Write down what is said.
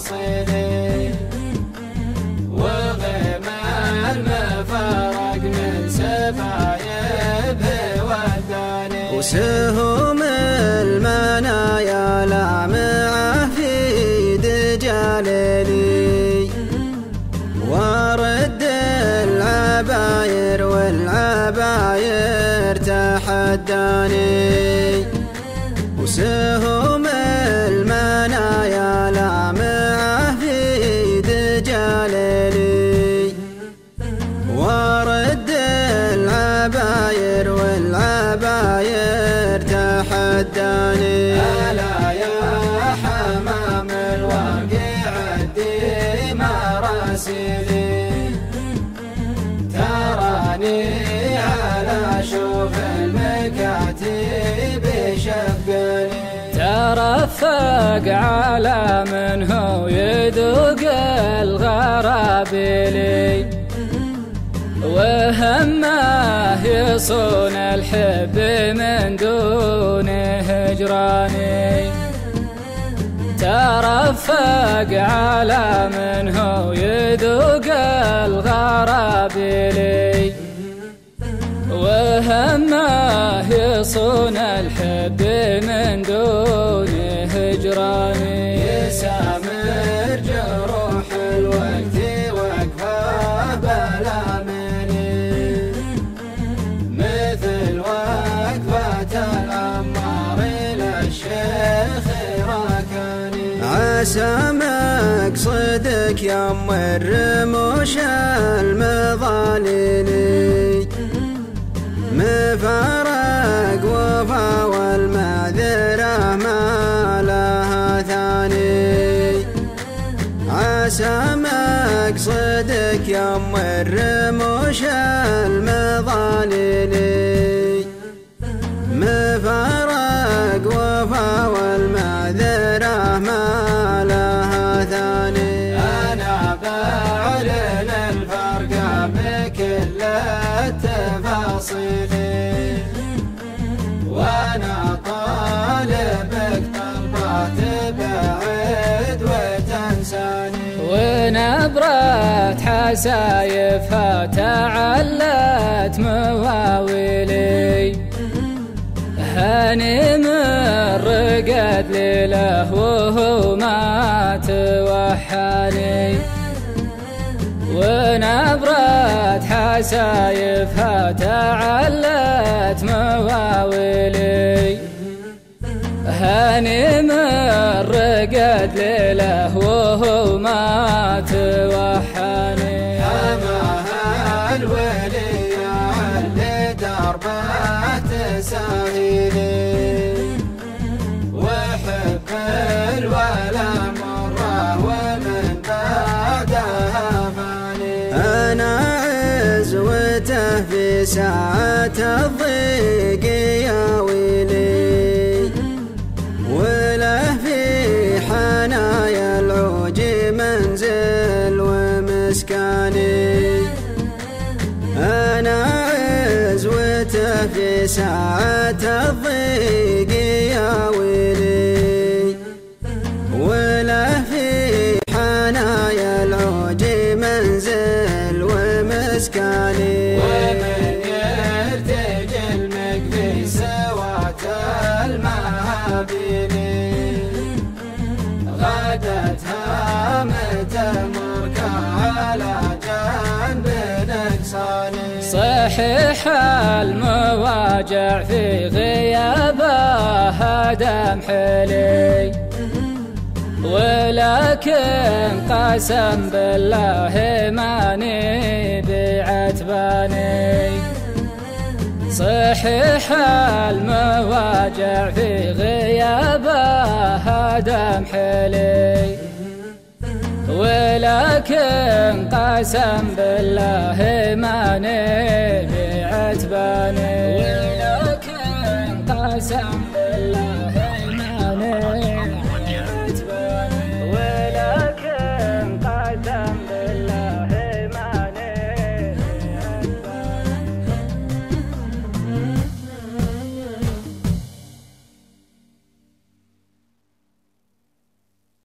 تفاصيلي، وغيم المفارق من سفايفه وداني، وسهم المنايا لامعة في دجالي، ورد العباير والعباير تحداني، وسهم المنايا لامعة في دجالي، ورد العباير والعباير تحداني. ألا يا حمام الواقع عدي مراسيلي، تراني على شوف المكاتب شفقني، ترفق على من هو يذوق الغرابيلي، وهمه يصون الحب من دون هجراني، ترفق على من هو يذوق الغرابيلي، وهمه يصون الحب من دون هجراني. يسامر جروح الوقت وقفه بلا مني، مثل وقفة الأمار للشيخ راكاني. عسى مقصدك يم الرموش المظاليلي، مفارق وفا والمعذرة ما لها ثاني، عسى مقصدك يم الرموش المظاليلي، مفارق وفا والمعذرة ما لها ثاني. أنا بعلن الفرق بكل التفاصيل، وأنا طالبك طلبة تبعد وتنساني، ونبرة حسايفها تعلت مواويلي، هاني من رقد ليله وهو ما توحاني، ونبرة حسايفها تعلت مواويلي، هاني من رقد ليله وهو ما توحاني. حماها الولي اللي دربه تساهيلي، وحب الولا مره ومن بعدها فاني. أنا عزوته في ساعة الضيق يا ويلي، وله في حنايا العوج منزل ومسكاني، أنا عزوته في ساعة الضيق يا ويلي، وله في حنايا العوج منزل ومسكاني، ومن يرتجل مقفي سوات المهابيلي، غدتها متمركة على جنب نقصاني. صحيح المواجع في غيابها دم حلي، ولكن قسم بالله ماني بعتباني، صحيح المواجع في غيابها دم حلي، ولكن قسم بالله ماني بعتباني، ولكن قسم